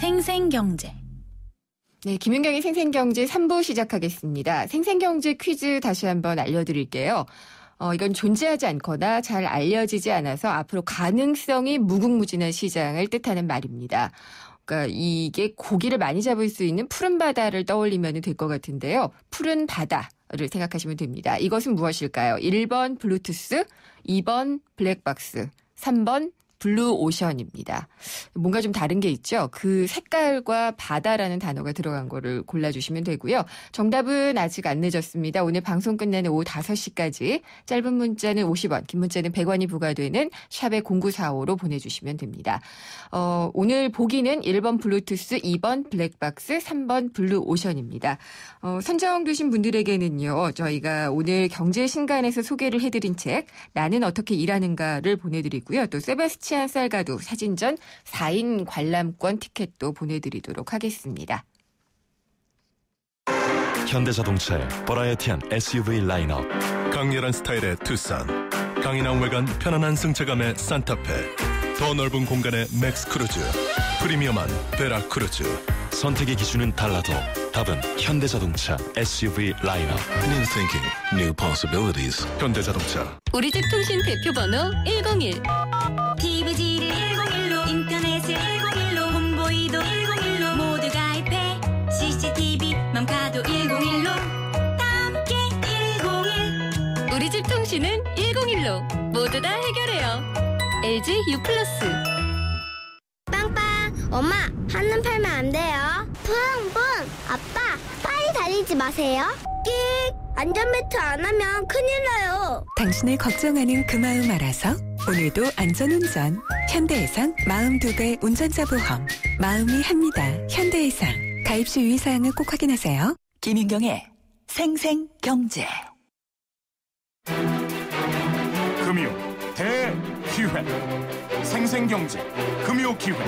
생생경제. 네, 김윤경의 생생경제 3부 시작하겠습니다. 생생경제 퀴즈 다시 한번 알려드릴게요. 이건 존재하지 않거나 잘 알려지지 않아서 앞으로 가능성이 무궁무진한 시장을 뜻하는 말입니다. 그러니까 이게 고기를 많이 잡을 수 있는 푸른 바다를 떠올리면 될 것 같은데요. 푸른 바다를 생각하시면 됩니다. 이것은 무엇일까요? 1번 블루투스, 2번 블랙박스, 3번 블루오션입니다. 뭔가 좀 다른 게 있죠. 그 색깔과 바다라는 단어가 들어간 거를 골라주시면 되고요. 정답은 아직 안 늦었습니다. 오늘 방송 끝나는 오후 5시까지 짧은 문자는 50원, 긴 문자는 100원이 부과되는 샵의 0945로 보내주시면 됩니다. 오늘 보기는 1번 블루투스, 2번 블랙박스, 3번 블루오션입니다. 선정되신 분들에게는요. 저희가 오늘 경제신간에서 소개를 해드린 책 나는 어떻게 일하는가를 보내드리고요. 또 세바스찬 쌀가두 사진전 4인 관람권 티켓도 보내드리도록 하겠습니다. 현대자동차의 버라이어티한 SUV 라인업, 강렬한 스타일의 투싼, 강인한 외관 편안한 승차감의 산타페, 더 넓은 공간의 맥스크루즈, 프리미엄한 베라크루즈. 선택의 기준은 달라도 답은 현대자동차 SUV 라인업. New thinking, new possibilities. 현대자동차. 우리집 통신 대표 번호 101. TVG를 101로, 인터넷을 101로, 홍보이도 101로, 모두 가입해. CCTV, 맘카도 101로, 함께 101. 우리집 통신은 101로 모두 다 해결해요. LG U+. 빵빵, 엄마, 한눈 팔면 안 돼요. 뿡뿡, 아빠, 빨리 달리지 마세요. 끽, 안전벨트 안 하면 큰일 나요. 당신을 걱정하는 그 마음 알아서 오늘도 안전운전. 현대해상 마음 2배 운전자 보험. 마음이 합니다. 현대해상. 가입 시 유의사항을 꼭 확인하세요. 김윤경의 생생경제. 금요 대기회. 생생경제 금요기회.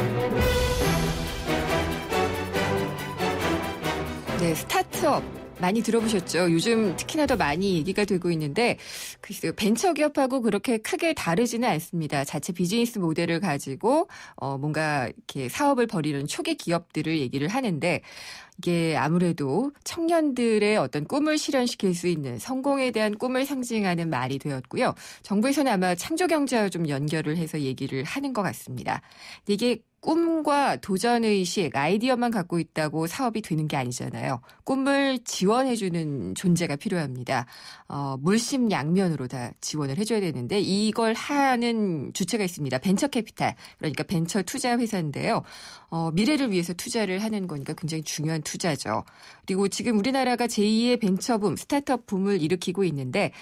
네, 스타트업 많이 들어보셨죠? 요즘 특히나 더 많이 얘기가 되고 있는데 글쎄요, 벤처기업하고 그렇게 크게 다르지는 않습니다. 자체 비즈니스 모델을 가지고 뭔가 이렇게 사업을 벌이는 초기 기업들을 얘기를 하는데 이게 아무래도 청년들의 어떤 꿈을 실현시킬 수 있는 성공에 대한 꿈을 상징하는 말이 되었고요. 정부에서는 아마 창조경제와 좀 연결을 해서 얘기를 하는 것 같습니다. 근데 이게 꿈과 도전의식, 아이디어만 갖고 있다고 사업이 되는 게 아니잖아요. 꿈을 지원해주는 존재가 필요합니다. 물심양면으로 다 지원을 해줘야 되는데 이걸 하는 주체가 있습니다. 벤처캐피탈, 그러니까 벤처 투자 회사인데요. 미래를 위해서 투자를 하는 거니까 굉장히 중요한 투자죠. 그리고 지금 우리나라가 제2의 벤처붐, 스타트업 붐을 일으키고 있는데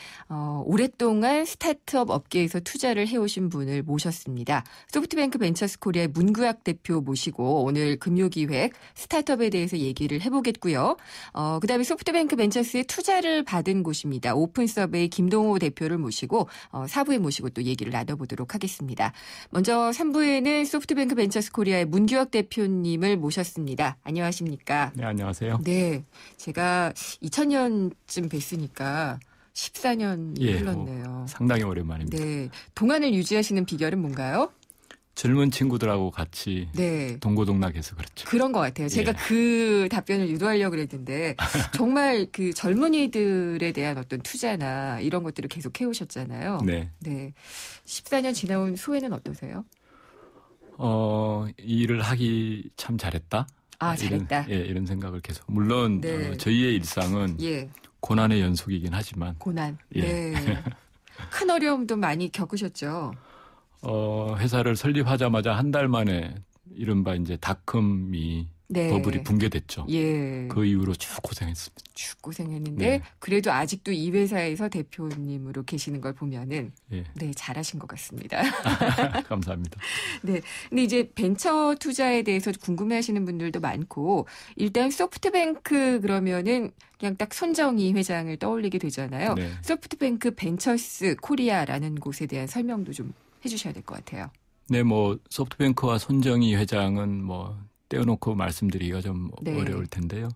오랫동안 스타트업 업계에서 투자를 해오신 분을 모셨습니다. 소프트뱅크 벤처스 코리아의 문구학 대표 모시고 오늘 금요기획 스타트업에 대해서 얘기를 해보겠고요. 그다음에 소프트뱅크 벤처스에 투자를 받은 곳입니다. 오픈서베이 김동호 대표를 모시고 4부에 모시고 또 얘기를 나눠보도록 하겠습니다. 먼저 3부에는 소프트뱅크 벤처스 코리아의 문규혁 대표님을 모셨습니다. 안녕하십니까? 네, 안녕하세요. 네, 제가 2000년쯤 뵀으니까 14년이 흘렀네요. 상당히 오랜만입니다. 네, 동안을 유지하시는 비결은 뭔가요? 젊은 친구들하고 같이 동고동락해서 그렇죠. 그런 것 같아요. 제가 그 답변을 유도하려고 그랬는데 정말 그 젊은이들에 대한 어떤 투자나 이런 것들을 계속 해오셨잖아요. 네. 14년 지나온 소회는 어떠세요? 일을 하기 참 잘했다. 잘했다. 이런 생각을 계속. 물론 저희의 일상은 고난의 연속이긴 하지만. 고난. 네. 큰 어려움도 많이 겪으셨죠. 회사를 설립하자마자 한 달 만에 이른바 이제 닷컴이 버블이 붕괴됐죠. 그 이후로 쭉 고생했습니다. 쭉 고생했는데 그래도 아직도 이 회사에서 대표님으로 계시는 걸 보면은 잘하신 것 같습니다. 감사합니다. 네, 근데 이제 벤처 투자에 대해서 궁금해하시는 분들도 많고 일단 소프트뱅크 그러면은 그냥 딱 손정희 회장을 떠올리게 되잖아요. 소프트뱅크 벤처스 코리아라는 곳에 대한 설명도 좀 해주셔야 될 것 같아요. 네, 소프트뱅크와 손정희 회장은 떼어놓고 말씀드리기가 좀 어려울 텐데요.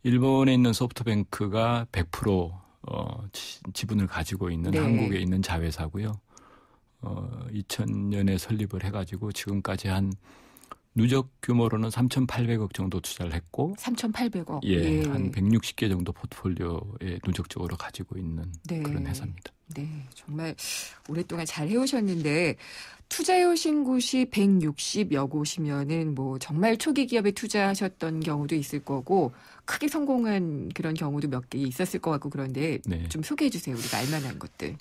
일본에 있는 소프트뱅크가 100% 지분을 가지고 있는 한국에 있는 자회사고요. 2000년에 설립을 해가지고 지금까지 한 누적 규모로는 3,800억 정도 투자를 했고 3,800억. 예, 한 160개 정도 포트폴리오에 누적적으로 가지고 있는 네. 그런 회사입니다. 네, 정말 오랫동안 잘 해오셨는데 투자해오신 곳이 160여 곳이면은 뭐 정말 초기 기업에 투자하셨던 경우도 있을 거고 크게 성공한 그런 경우도 몇 개 있었을 것 같고 그런데 네. 좀 소개해 주세요. 우리가 알만한 것들.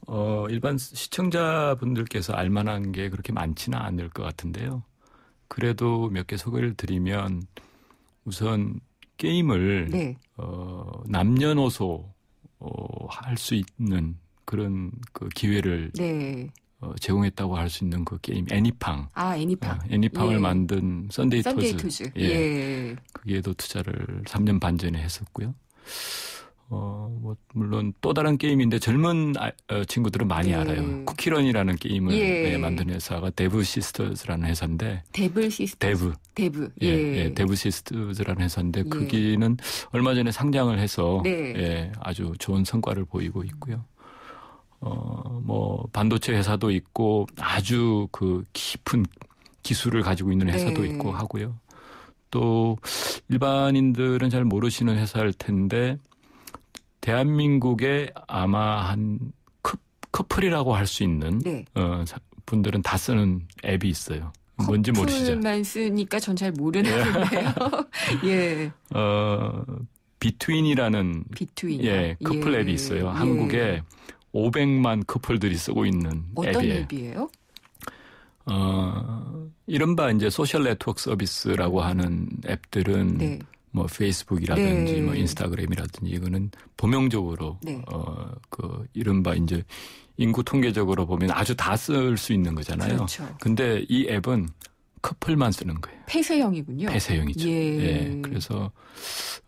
일반 시청자분들께서 알만한 게 그렇게 많지는 않을 것 같은데요. 그래도 몇 개 소개를 드리면 우선 게임을 네. 남녀노소 할 수 있는 그런 그 기회를 네. 제공했다고 할 수 있는 그 게임 애니팡. 애니팡. 애니팡을 예. 만든 썬데이 토즈. 예. 거기에도 투자를 3년 반 전에 했었고요. 뭐 물론 또 다른 게임인데 젊은 친구들은 많이 알아요. 쿠키런이라는 게임을 만든 회사가 데브 시스터즈라는 회사인데. 데브 시스터즈. 데브. 예, 데브 시스터즈라는 회사인데 거기는 얼마 전에 상장을 해서 아주 좋은 성과를 보이고 있고요. 뭐 반도체 회사도 있고 아주 그 깊은 기술을 가지고 있는 회사도 있고 하고요. 또 일반인들은 잘 모르시는 회사일 텐데 대한민국에 아마 한 커플이라고 할 수 있는 분들은 다 쓰는 앱이 있어요. 뭔지 모르시죠? 커플만 쓰니까 전 잘 모르는데요. 예. 비트윈이라는 커플 앱이 있어요. 한국에 500만 커플들이 쓰고 있는 어떤 앱이에요. 앱이에요? 이른바 이제 소셜 네트워크 서비스라고 하는 앱들은 뭐 페이스북이라든지 뭐 인스타그램이라든지 이거는 범용적으로 그 이른바 이제 인구 통계적으로 보면 아주 다 쓸 수 있는 거잖아요. 그렇죠. 근데 이 앱은 커플만 쓰는 거예요. 폐쇄형이군요. 폐쇄형이죠. 예. 그래서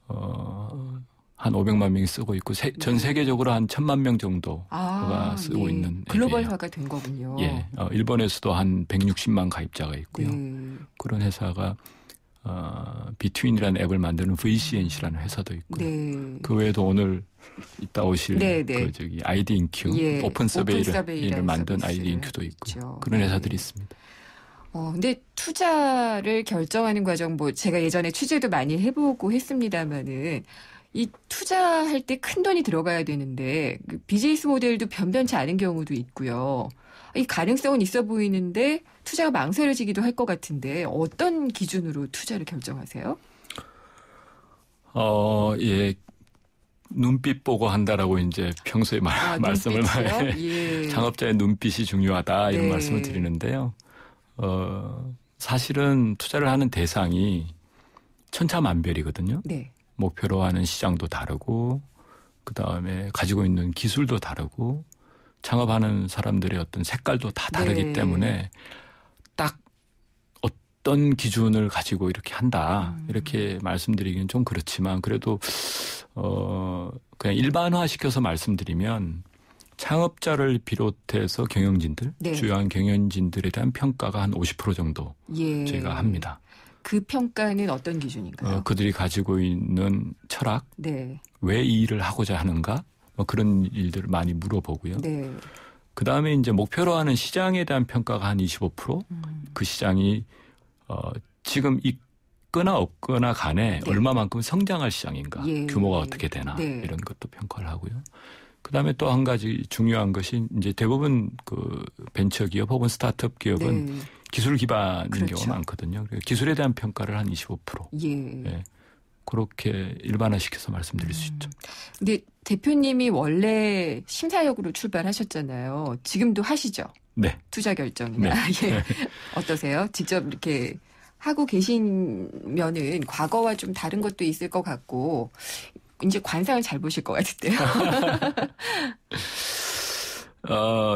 한 500만 명이 쓰고 있고 전 세계적으로 한 1,000만 명 정도가 쓰고 있는 글로벌화가 된 거군요. 예. 일본에서도 한 160만 가입자가 있고요. 그런 회사가 비트윈이라는 앱을 만드는 VCNC라는 회사도 있고요. 그 외에도 오늘 이따 오실 그 저기 아이디인큐 오픈 서베이를 만든 아이디인큐도 있고요. 그런 회사들이 있습니다. 근데 투자를 결정하는 과정 뭐 제가 예전에 취재도 많이 해보고 했습니다마는 이 투자할 때 큰 돈이 들어가야 되는데 비즈니스 모델도 변변치 않은 경우도 있고요. 이 가능성은 있어 보이는데 투자가 망설여지기도 할 것 같은데 어떤 기준으로 투자를 결정하세요? 예. 눈빛 보고 한다라고 이제 평소에 말씀을 많이 창업자의 눈빛이 중요하다 이런 말씀을 드리는데요. 사실은 투자를 하는 대상이 천차만별이거든요. 목표로 하는 시장도 다르고 그다음에 가지고 있는 기술도 다르고 창업하는 사람들의 어떤 색깔도 다 다르기 때문에 딱 어떤 기준을 가지고 이렇게 한다 이렇게 말씀드리기는 좀 그렇지만 그래도 그냥 일반화시켜서 말씀드리면 창업자를 비롯해서 경영진들 주요한 경영진들에 대한 평가가 한 50% 정도 저희가 합니다. 그 평가는 어떤 기준인가요? 그들이 가지고 있는 철학, 왜 이 일을 하고자 하는가, 뭐 그런 일들을 많이 물어보고요. 그 다음에 이제 목표로 하는 시장에 대한 평가가 한 25%, 그 시장이 지금 있거나 없거나 간에 얼마만큼 성장할 시장인가, 규모가 어떻게 되나 이런 것도 평가를 하고요. 그 다음에 또 한 가지 중요한 것이 이제 대부분 그 벤처기업 혹은 스타트업 기업은 기술 기반인 경우가 많거든요. 기술에 대한 평가를 한 25%. 그렇게 일반화시켜서 말씀드릴 수 있죠. 근데 대표님이 원래 심사역으로 출발하셨잖아요. 지금도 하시죠? 네. 투자 결정이나. 어떠세요? 직접 이렇게 하고 계시면은 과거와 좀 다른 것도 있을 것 같고 이제 관상을 잘 보실 것 같은데요.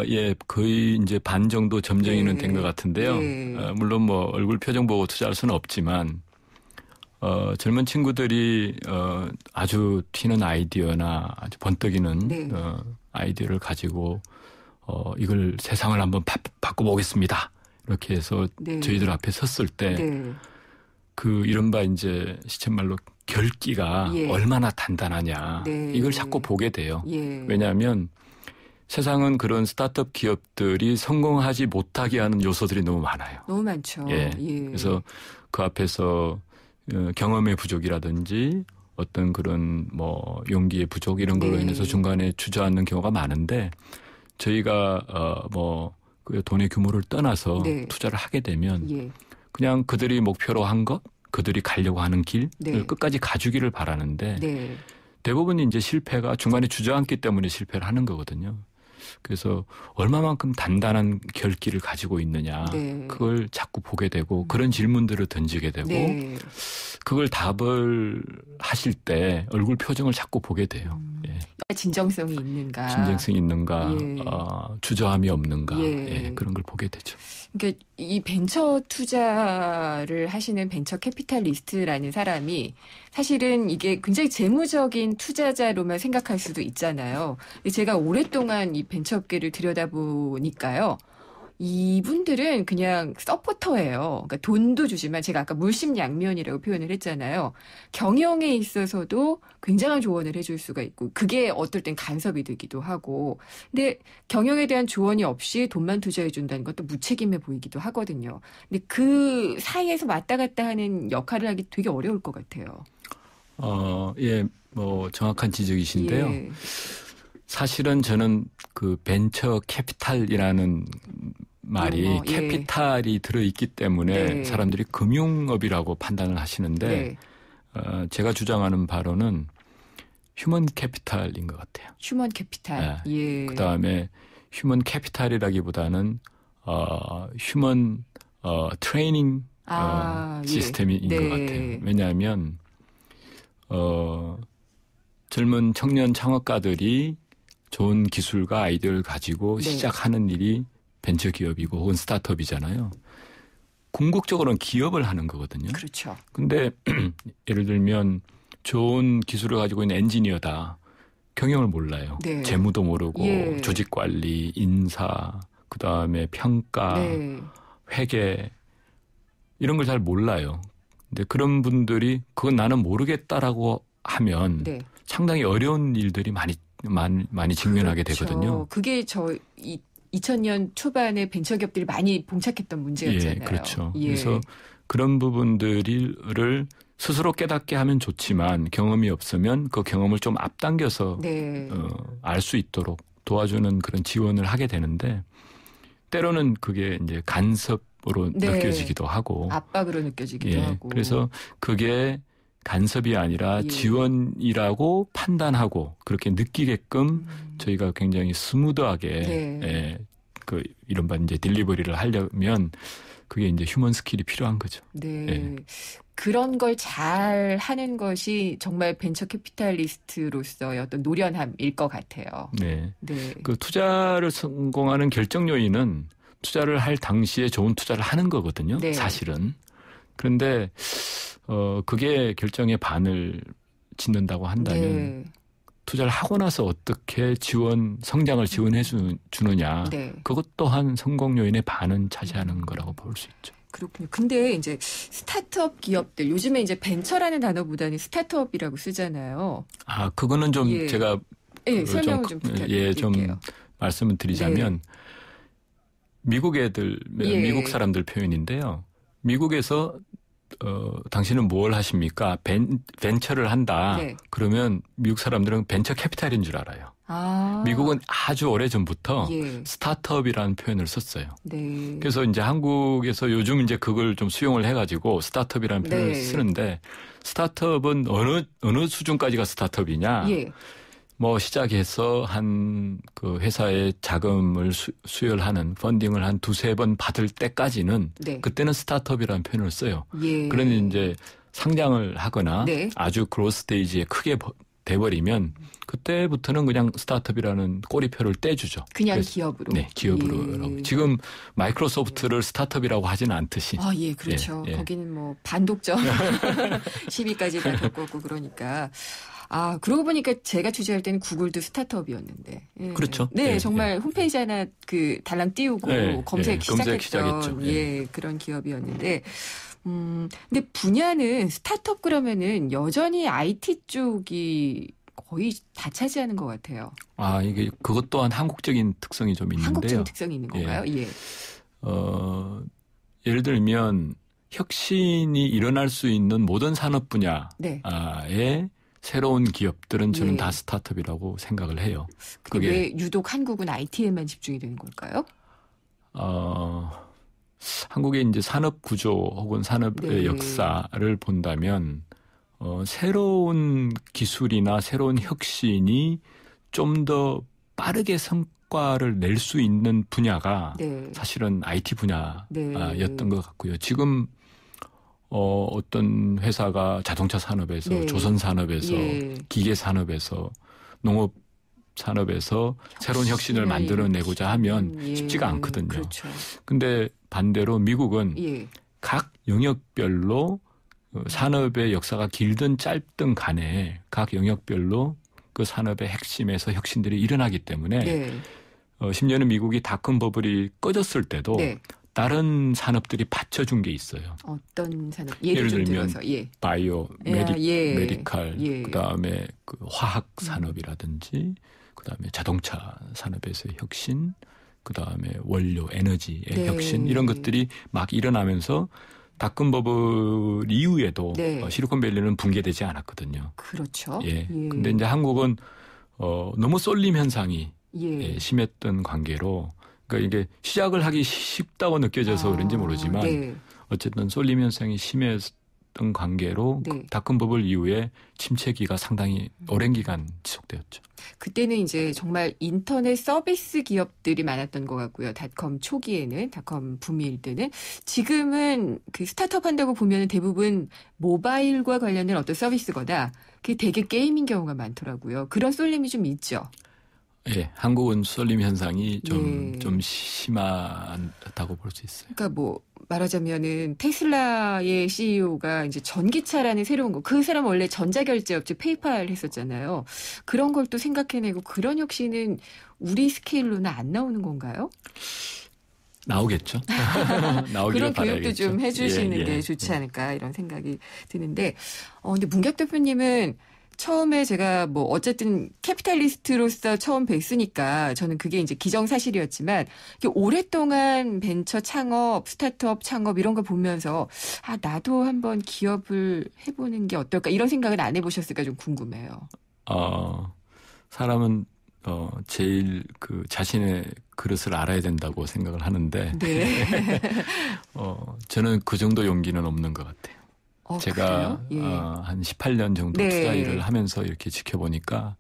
예, 거의 이제 반 정도 점정이는 된 것 같은데요. 물론 뭐 얼굴 표정 보고 투자할 수는 없지만, 젊은 친구들이, 아주 튀는 아이디어나 아주 번뜩이는, 아이디어를 가지고, 이걸 세상을 한번 바꿔보겠습니다. 이렇게 해서 저희들 앞에 섰을 때, 그 이른바 이제 시쳇말로 결기가 얼마나 단단하냐. 이걸 자꾸 보게 돼요. 왜냐하면, 세상은 그런 스타트업 기업들이 성공하지 못하게 하는 요소들이 너무 많아요. 너무 많죠. 예. 그래서 그 앞에서 경험의 부족이라든지 어떤 그런 뭐 용기의 부족 이런 걸로 인해서 중간에 주저앉는 경우가 많은데 저희가 그 돈의 규모를 떠나서 투자를 하게 되면 그냥 그들이 목표로 한 것, 그들이 가려고 하는 길을 끝까지 가주기를 바라는데 대부분 이제 실패가 중간에 주저앉기 때문에 실패를 하는 거거든요. 그래서 얼마만큼 단단한 결기를 가지고 있느냐 그걸 자꾸 보게 되고 그런 질문들을 던지게 되고 그걸 답을 하실 때 얼굴 표정을 자꾸 보게 돼요. 진정성이 있는가. 진정성이 있는가. 주저함이 없는가. 그런 걸 보게 되죠. 그러니까 이 벤처 투자를 하시는 벤처 캐피탈리스트라는 사람이 사실은 이게 굉장히 재무적인 투자자로만 생각할 수도 있잖아요. 제가 오랫동안 이 벤처 업계를 들여다보니까요. 이분들은 그냥 서포터예요. 그러니까 돈도 주지만 제가 아까 물심양면이라고 표현을 했잖아요. 경영에 있어서도 굉장한 조언을 해줄 수가 있고 그게 어떨 땐 간섭이 되기도 하고 근데 경영에 대한 조언이 없이 돈만 투자해 준다는 것도 무책임해 보이기도 하거든요. 근데 그 사이에서 왔다 갔다 하는 역할을 하기 되게 어려울 것 같아요. 뭐 정확한 지적이신데요. 사실은 저는 그 벤처 캐피탈이라는 말이 캐피탈이 들어있기 때문에 사람들이 금융업이라고 판단을 하시는데 제가 주장하는 바로는 휴먼 캐피탈인 것 같아요. 휴먼 캐피탈. 그다음에 휴먼 캐피탈이라기보다는 휴먼 트레이닝 시스템인 것 같아요. 왜냐하면 젊은 청년 창업가들이 좋은 기술과 아이디어를 가지고 시작하는 일이 벤처기업이고 혹은 스타트업이잖아요. 궁극적으로는 기업을 하는 거거든요. 그렇죠. 근데 예를 들면 좋은 기술을 가지고 있는 엔지니어다. 경영을 몰라요. 재무도 모르고 조직관리, 인사, 그다음에 평가, 회계 이런 걸 잘 몰라요. 근데 그런 분들이 그건 나는 모르겠다라고 하면 상당히 어려운 일들이 많이 직면하게 되거든요. 그게 2000년 초반에 벤처기업들이 많이 봉착했던 문제였잖아요. 그렇죠. 그래서 그런 부분들을 스스로 깨닫게 하면 좋지만 경험이 없으면 그 경험을 좀 앞당겨서 알 수 있도록 도와주는 그런 지원을 하게 되는데 때로는 그게 이제 간섭으로 느껴지기도 하고 압박으로 느껴지기도 하고 그래서 그게 간섭이 아니라 지원이라고 판단하고 그렇게 느끼게끔 저희가 굉장히 스무드하게 이른바 이제 딜리버리를 하려면 그게 이제 휴먼 스킬이 필요한 거죠. 그런 걸 잘 하는 것이 정말 벤처 캐피탈리스트로서의 어떤 노련함일 것 같아요. 그 투자를 성공하는 결정 요인은 투자를 할 당시에 좋은 투자를 하는 거거든요. 사실은. 그런데 그게 결정의 반을 짓는다고 한다면 투자를 하고 나서 어떻게 성장을 지원해 주느냐. 그것 또한 성공 요인의 반은 차지하는 거라고 볼 수 있죠. 그렇군요. 근데 이제 스타트업 기업들 요즘에 이제 벤처라는 단어보다는 스타트업이라고 쓰잖아요. 그거는 좀 제가 설명을 좀 부탁드릴게요. 좀 말씀을 드리자면 미국 미국 사람들 표현인데요. 미국에서 당신은 뭘 하십니까? 벤처를 한다. 그러면 미국 사람들은 벤처 캐피탈인 줄 알아요. 미국은 아주 오래전부터 스타트업이라는 표현을 썼어요. 그래서 이제 한국에서 요즘 이제 그걸 좀 수용을 해가지고 스타트업이라는 표현을 쓰는데 스타트업은 어느 수준까지가 스타트업이냐? 뭐 시작해서 그 회사의 자금을 수혈하는 펀딩을 한 2-3번 받을 때까지는 그때는 스타트업이라는 표현을 써요. 그런데 이제 상장을 하거나 아주 그로스 스테이지에 크게 돼버리면 그때부터는 그냥 스타트업이라는 꼬리표를 떼주죠. 그냥 기업으로. 기업으로. 지금 마이크로소프트를 스타트업이라고 하지는 않듯이. 그렇죠. 거기는 뭐 반독점 시비까지 다 겪었고 그러니까. 그러고 보니까 제가 취재할 때는 구글도 스타트업이었는데. 그렇죠. 정말 홈페이지 하나 달랑 띄우고 검색 시작했던 그런 기업이었는데. 근데 분야는 스타트업 그러면은 여전히 IT 쪽이 거의 다 차지하는 것 같아요. 이게 그것 또한 한국적인 특성이 좀 있는데요. 한국적인 특성이 있는 건가요? 예. 예를 들면 혁신이 일어날 수 있는 모든 산업 분야의 새로운 기업들은 저는 다 스타트업이라고 생각을 해요. 그게 왜 유독 한국은 IT에만 집중이 되는 걸까요? 한국의 이제 산업 구조 혹은 산업의 역사를 본다면 새로운 기술이나 새로운 혁신이 좀 더 빠르게 성과를 낼 수 있는 분야가 사실은 IT 분야였던 것 같고요. 지금 어떤 회사가 자동차 산업에서 조선 산업에서 기계 산업에서 농업 산업에서 새로운 혁신을 만들어내고자 하면 쉽지가 않거든요. 근데 반대로 미국은 각 영역별로 산업의 역사가 길든 짧든 간에 각 영역별로 그 산업의 핵심에서 혁신들이 일어나기 때문에 심지어는 미국이 닷컴 버블이 꺼졌을 때도 다른 산업들이 받쳐준 게 있어요. 어떤 산업? 예를 들면 바이오, 메디칼, 그다음에 그 화학 산업이라든지 그다음에 자동차 산업에서의 혁신, 그다음에 원료, 에너지의 혁신 이런 것들이 막 일어나면서 닷컴 버블 이후에도 실리콘밸리는 붕괴되지 않았거든요. 그렇죠. 근데 이제 한국은 너무 쏠림 현상이 심했던 관계로 그러니까 이게 시작을 하기 쉽다고 느껴져서 그런지 모르지만 어쨌든 쏠림 현상이 심했던 관계로 닷컴 버블 이후에 침체기가 상당히 오랜 기간 지속되었죠. 그때는 이제 정말 인터넷 서비스 기업들이 많았던 것 같고요. 닷컴 초기에는, 닷컴 붐일 때는. 지금은 그 스타트업 한다고 보면 대부분 모바일과 관련된 어떤 서비스거나 그게 되게 게임인 경우가 많더라고요. 그런 쏠림이 좀 있죠. 한국은 쏠림 현상이 좀 심하다고 볼 수 있어요. 그러니까 뭐 말하자면은 테슬라의 CEO가 이제 전기차라는 새로운 거, 그 사람 원래 전자결제업체 페이팔 했었잖아요. 그런 걸 또 생각해내고 그런 혁신은 우리 스케일로는 안 나오는 건가요? 나오겠죠. 그런 교육도 좀 해주시는 게 좋지 않을까 이런 생각이 드는데, 근데 문객 대표님은 처음에 제가 뭐 어쨌든 캐피탈리스트로서 처음 뵀으니까 저는 그게 이제 기정사실이었지만 오랫동안 벤처 창업, 스타트업 창업 이런 거 보면서 나도 한번 기업을 해보는 게 어떨까 이런 생각을 안 해보셨을까 좀 궁금해요. 사람은 제일 그 자신의 그릇을 알아야 된다고 생각을 하는데 저는 그 정도 용기는 없는 것 같아요. 제가 한 18년 정도 투자 일을 하면서 이렇게 지켜보니까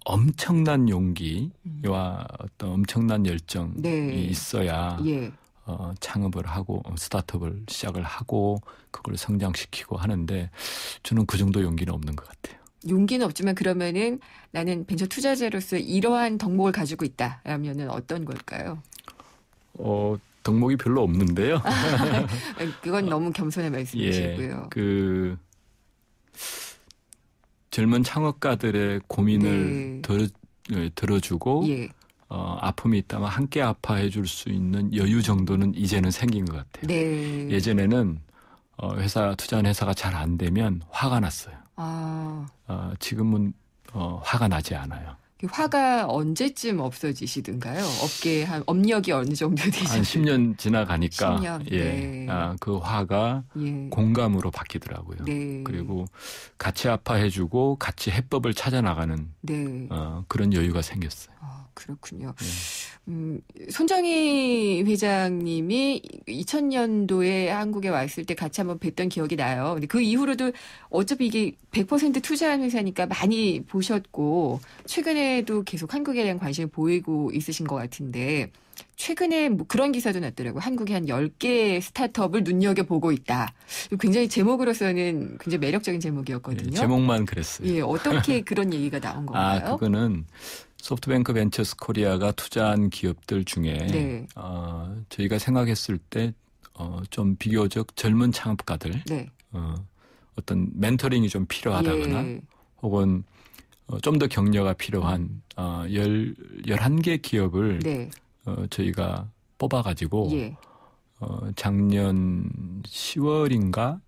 엄청난 용기와 어떤 엄청난 열정이 있어야 창업을 하고 스타트업을 시작을 하고 그걸 성장시키고 하는데 저는 그 정도 용기는 없는 것 같아요. 용기는 없지만 그러면은 나는 벤처 투자자로서 이러한 덕목을 가지고 있다라면은 어떤 걸까요? 덕목이 별로 없는데요. 그건 너무 겸손한 말씀이시고요. 그 젊은 창업가들의 고민을 들어주고 아픔이 있다면 함께 아파해 줄 수 있는 여유 정도는 이제는 생긴 것 같아요. 예전에는 회사 투자한 회사가 잘 안 되면 화가 났어요. 지금은 화가 나지 않아요. 화가 언제쯤 없어지시던가요? 업계 한 업력이 어느 정도 되시나요? 한 10년 지나가니까 10년, 그 화가 공감으로 바뀌더라고요. 그리고 같이 아파해주고 같이 해법을 찾아나가는 그런 여유가 생겼어요. 그렇군요. 손정희 회장님이 2000년도에 한국에 왔을 때 같이 한번 뵀던 기억이 나요. 근데 그 이후로도 어차피 이게 100% 투자한 회사니까 많이 보셨고 최근에도 계속 한국에 대한 관심을 보이고 있으신 것 같은데 최근에 뭐 그런 기사도 났더라고요. 한국에 한 10개의 스타트업을 눈여겨보고 있다. 굉장히 제목으로서는 굉장히 매력적인 제목이었거든요. 제목만 그랬어요. 어떻게 그런 얘기가 나온 건가요? 그거는 소프트뱅크 벤처스 코리아가 투자한 기업들 중에 저희가 생각했을 때 좀 비교적 젊은 창업가들 어떤 멘토링이 좀 필요하다거나 혹은 좀 더 격려가 필요한 11개 기업을 저희가 뽑아가지고 작년 10월인가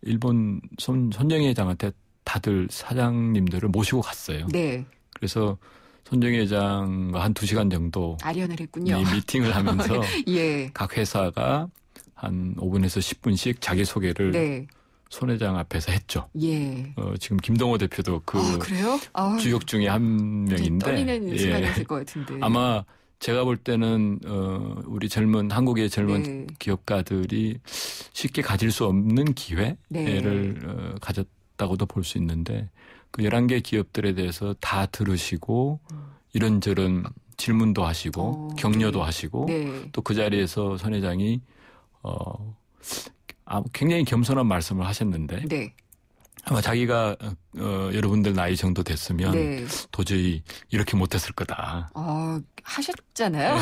일본 손정희 회장한테 다들 사장님들을 모시고 갔어요. 네. 그래서 손정희 회장과 한 2시간 정도 아련을 했군요. 미팅을 하면서 예. 각 회사가 한 5분에서 10분씩 자기소개를 네. 손 회장 앞에서 했죠. 예. 지금 김동호 대표도 그래요? 주역 중에 한 명인데. 떨리는 시간이었을 것 같은데. 아마 제가 볼 때는 우리 한국의 젊은 네. 기업가들이 쉽게 가질 수 없는 기회를 네. 가졌다고도 볼 수 있는데 그 11개 기업들에 대해서 다 들으시고 이런저런 질문도 하시고 격려도 네. 하시고 네. 또 그 자리에서 손 회장이 굉장히 겸손한 말씀을 하셨는데 네. 아마 자기가 여러분들 나이 정도 됐으면 네. 도저히 이렇게 못했을 거다. 하셨잖아요.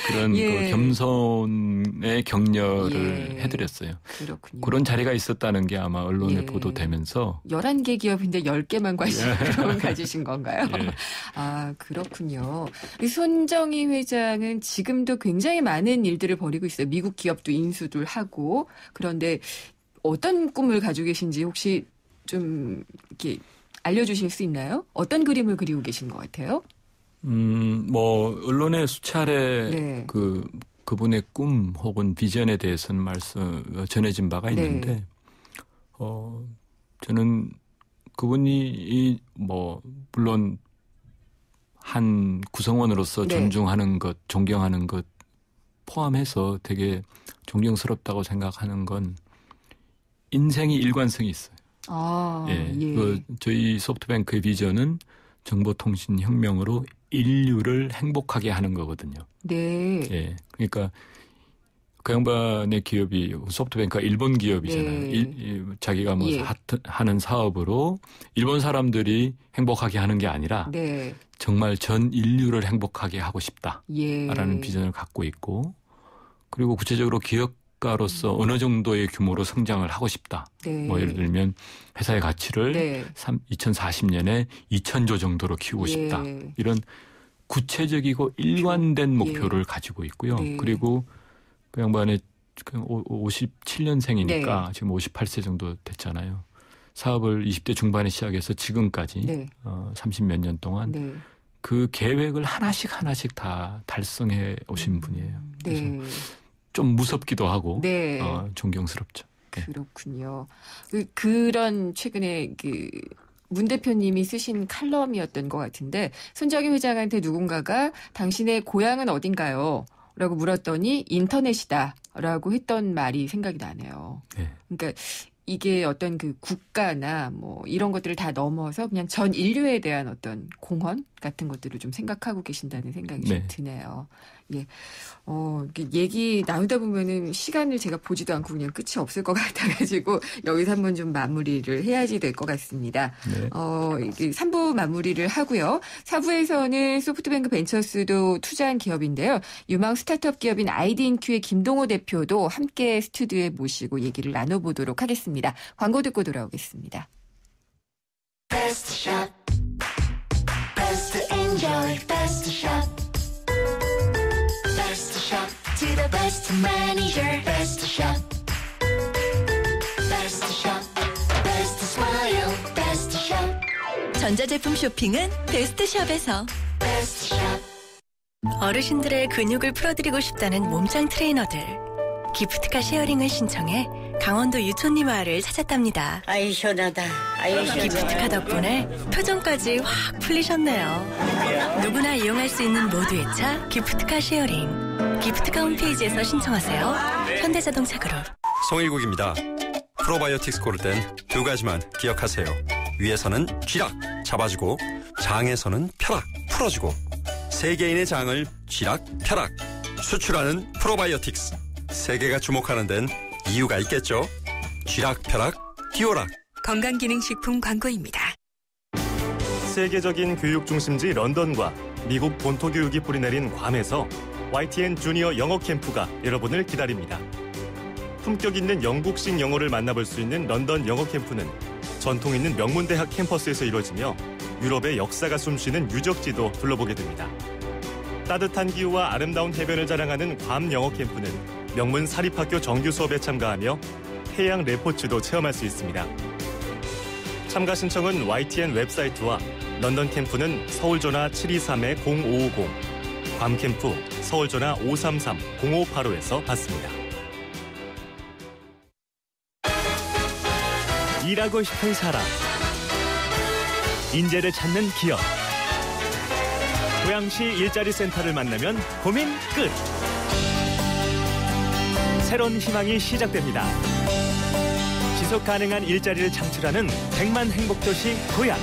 그런 예. 그 겸손의 격려를 예. 해드렸어요. 그렇군요. 그런 자리가 있었다는 게 아마 언론에 예. 보도되면서 11개 기업인데 10개만 관심을 가지신 건가요? 예. 그렇군요. 손정희 회장은 지금도 굉장히 많은 일들을 벌이고 있어요. 미국 기업도 인수를 하고. 그런데 어떤 꿈을 가지고 계신지 혹시 좀 이렇게 알려주실 수 있나요? 어떤 그림을 그리고 계신 것 같아요? 언론에 수차례 네. 그분의 꿈 혹은 비전에 대해서는 전해진 바가 있는데, 저는 그분이 물론 한 구성원으로서 네. 존중하는 것, 존경하는 것 포함해서 되게 존경스럽다고 생각하는 건 인생이 일관성이 있어요. 예. 저희 소프트뱅크의 비전은 정보통신혁명으로 인류를 행복하게 하는 거거든요. 네. 예. 그러니까 그 양반의 기업이 소프트뱅크가 일본 기업이잖아요. 네. 자기가 예. 하는 사업으로 일본 사람들이 행복하게 하는 게 아니라 네. 정말 전 인류를 행복하게 하고 싶다라는 예. 비전을 갖고 있고 그리고 구체적으로 기업가로서 어느 정도의 규모로 성장을 하고 싶다. 네. 예를 들면 회사의 가치를 네. 2040년에 2,000조 정도로 키우고 예. 싶다. 이런 구체적이고 일관된 목표를 가지고 있고요. 네. 그리고 그 양반의 57년생이니까 네. 지금 58세 정도 됐잖아요. 사업을 20대 중반에 시작해서 지금까지 네. 30몇 년 동안 네. 그 계획을 하나씩 다 달성해 오신 분이에요. 그래서 네. 좀 무섭기도 하고 네. 존경스럽죠. 네. 그렇군요. 그런 최근에 문 대표님이 쓰신 칼럼이었던 것 같은데 손정희 회장한테 누군가가 당신의 고향은 어딘가요? 라고 물었더니 인터넷이다 라고 했던 말이 생각이 나네요. 네. 그러니까 이게 어떤 국가나 이런 것들을 다 넘어서 그냥 전 인류에 대한 어떤 공헌 같은 것들을 좀 생각하고 계신다는 생각이 좀 드네요. 예. 얘기 나누다 보면은 시간을 제가 보지도 않고 그냥 끝이 없을 것 같아가지고 여기서 한번 좀 마무리를 해야지 될 것 같습니다. 네. 3부 마무리를 하고요. 4부에서는 소프트뱅크 벤처스도 투자한 기업인데요. 유망 스타트업 기업인 아이디인큐의 김동호 대표도 함께 스튜디오에 모시고 얘기를 나눠보도록 하겠습니다. 광고 듣고 돌아오겠습니다. Best shop, best enjoy, best shop. Best shop to the best manager. Best shop, best shop, best smile. Best shop. 전자제품 쇼핑은 베스트숍에서. Best shop. 어르신들의 근육을 풀어드리고 싶다는 몸짱 트레이너들. 기프트카 쉐어링을 신청해 강원도 유촌리 마을을 찾았답니다. 아이 시원하다. 아이 시원하다. 기프트카 덕분에 표정까지 확 풀리셨네요. 누구나 이용할 수 있는 모두의 차 기프트카 쉐어링. 기프트카 홈페이지에서 신청하세요. 현대자동차 그룹. 송일국입니다. 프로바이오틱스 고를 땐 2가지만 기억하세요. 위에서는 쥐락 잡아주고 장에서는 펴락 풀어주고 세계인의 장을 쥐락 펴락 수출하는 프로바이오틱스. 세계가 주목하는 데는 이유가 있겠죠. 쥐락펴락 듀오락. 건강기능식품 광고입니다. 세계적인 교육 중심지 런던과 미국 본토 교육이 뿌리내린 괌에서 YTN 주니어 영어 캠프가 여러분을 기다립니다. 품격 있는 영국식 영어를 만나볼 수 있는 런던 영어 캠프는 전통 있는 명문대학 캠퍼스에서 이루어지며 유럽의 역사가 숨쉬는 유적지도 둘러보게 됩니다. 따뜻한 기후와 아름다운 해변을 자랑하는 괌 영어 캠프는 명문 사립학교 정규 수업에 참가하며 해양 레포츠도 체험할 수 있습니다. 참가 신청은 YTN 웹사이트와 런던 캠프는 서울전화 723-0550, 괌 캠프 서울전화 533-0585에서 받습니다. 일하고 싶은 사람, 인재를 찾는 기업. 고양시 일자리 센터를 만나면 고민 끝. 새로운 희망이 시작됩니다. 지속 가능한 일자리를 창출하는 100만 행복도시 고양.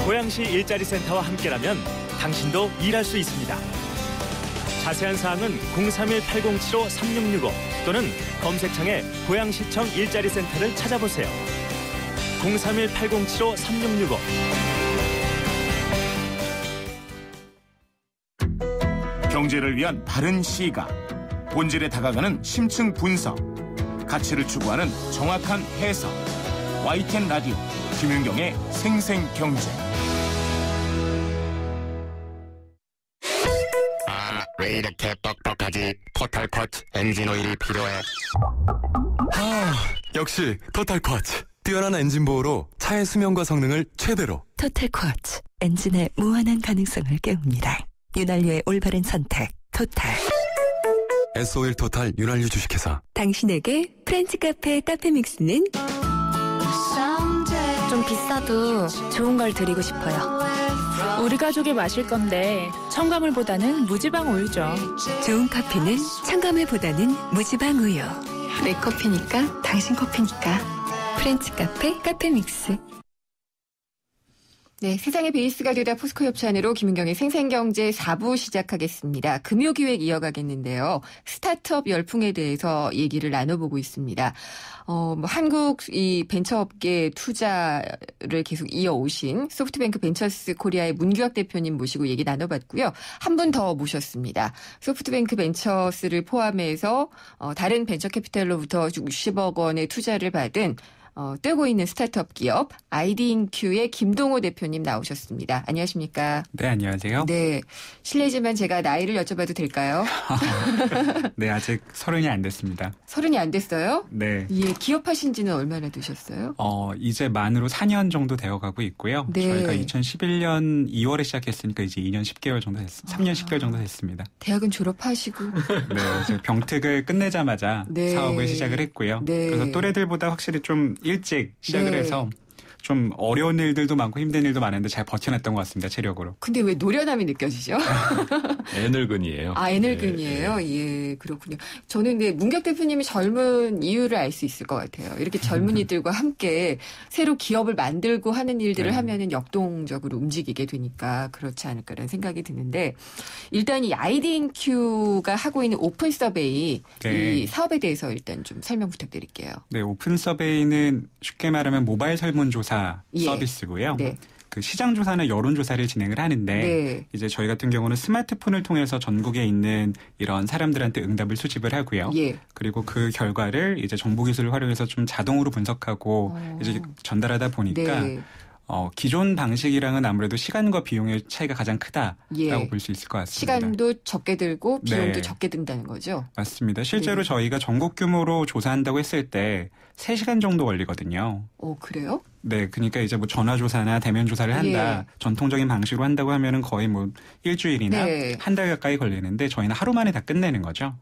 고양시 일자리 센터와 함께라면 당신도 일할 수 있습니다. 자세한 사항은 031-8075-3665 또는 검색창에 고양시청 일자리 센터를 찾아보세요. 031-8075-3665. 경제를 위한 바른 시각, 본질에 다가가는 심층 분석, 가치를 추구하는 정확한 해석. YTN 라디오 김윤경의 생생경제. 왜 이렇게 뻑뻑하지? 토탈 쿼츠 엔진 오일이 필요해. 역시 토탈 쿼츠. 뛰어난 엔진 보호로 차의 수명과 성능을 최대로. 토탈 쿼츠. 엔진의 무한한 가능성을 깨웁니다. 윤활유의 올바른 선택. 토탈. S-오일 토탈 윤활유 주식회사. 당신에게 프렌치 카페 카페믹스는 좀 비싸도 좋은 걸 드리고 싶어요. 우리 가족이 마실 건데 첨가물보다는 무지방 우유죠. 좋은 커피는 첨가물보다는 무지방 우유. 내 커피니까 당신 커피니까. 프렌치 카페 카페믹스. 네, 세상의 베이스가 되다 포스코 협찬으로 김은경의 생생경제 4부 시작하겠습니다. 금요기획 이어가겠는데요. 스타트업 열풍에 대해서 얘기를 나눠보고 있습니다. 한국 이 벤처업계 투자를 계속 이어오신 소프트뱅크 벤처스 코리아의 문규학 대표님 모시고 얘기 나눠봤고요. 한 분 더 모셨습니다. 소프트뱅크 벤처스를 포함해서 다른 벤처 캐피탈로부터 60억 원의 투자를 받은 뜨고 있는 스타트업 기업 아이디인큐의 김동호 대표님 나오셨습니다. 안녕하십니까? 네, 안녕하세요. 네, 실례지만 제가 나이를 여쭤봐도 될까요? 네, 아직 30이 안 됐습니다. 30이 안 됐어요? 네. 예, 기업하신 지는 얼마나 되셨어요? 이제 만으로 4년 정도 되어가고 있고요. 네. 저희가 2011년 2월에 시작했으니까 이제 2년 10개월 정도 됐습니다. 3년 10개월 정도 됐습니다. 대학은 졸업하시고. 네, 이제 병특을 끝내자마자 네. 사업을 시작을 했고요. 네. 그래서 또래들보다 확실히 좀 일찍 시작을 네. 해서 좀 어려운 일들도 많고 힘든 일도 많은데 잘 버텨냈던 것 같습니다. 체력으로. 근데 왜 노련함이 느껴지죠? 애늙은이에요. 아, 애늙은이에요? 예, 그렇군요. 저는 네, 문격 대표님이 젊은 이유를 알 수 있을 것 같아요. 이렇게 젊은이들과 함께 새로 기업을 만들고 하는 일들을 네. 하면은 역동적으로 움직이게 되니까 그렇지 않을까라는 생각이 드는데, 일단 이 아이디인큐가 하고 있는 오픈 서베이 네. 이 사업에 대해서 일단 좀 설명 부탁드릴게요. 네, 오픈 서베이는 쉽게 말하면 모바일 설문조사 예. 서비스고요. 네. 그 시장조사나 여론조사를 진행을 하는데 네. 이제 저희 같은 경우는 스마트폰을 통해서 전국에 있는 이런 사람들한테 응답을 수집을 하고요. 예. 그리고 그 결과를 이제 정보기술을 활용해서 좀 자동으로 분석하고 이제 전달하다 보니까 네. 기존 방식이랑은 아무래도 시간과 비용의 차이가 가장 크다라고 예. 볼 수 있을 것 같습니다. 시간도 적게 들고 비용도 네. 적게 든다는 거죠? 맞습니다. 실제로 네. 저희가 전국 규모로 조사한다고 했을 때 3시간 정도 걸리거든요. 그래요? 네, 그러니까 이제 뭐 전화조사나 대면조사를 한다. 예. 전통적인 방식으로 한다고 하면은 거의 뭐 일주일이나 네. 한 달 가까이 걸리는데 저희는 하루 만에 다 끝내는 거죠.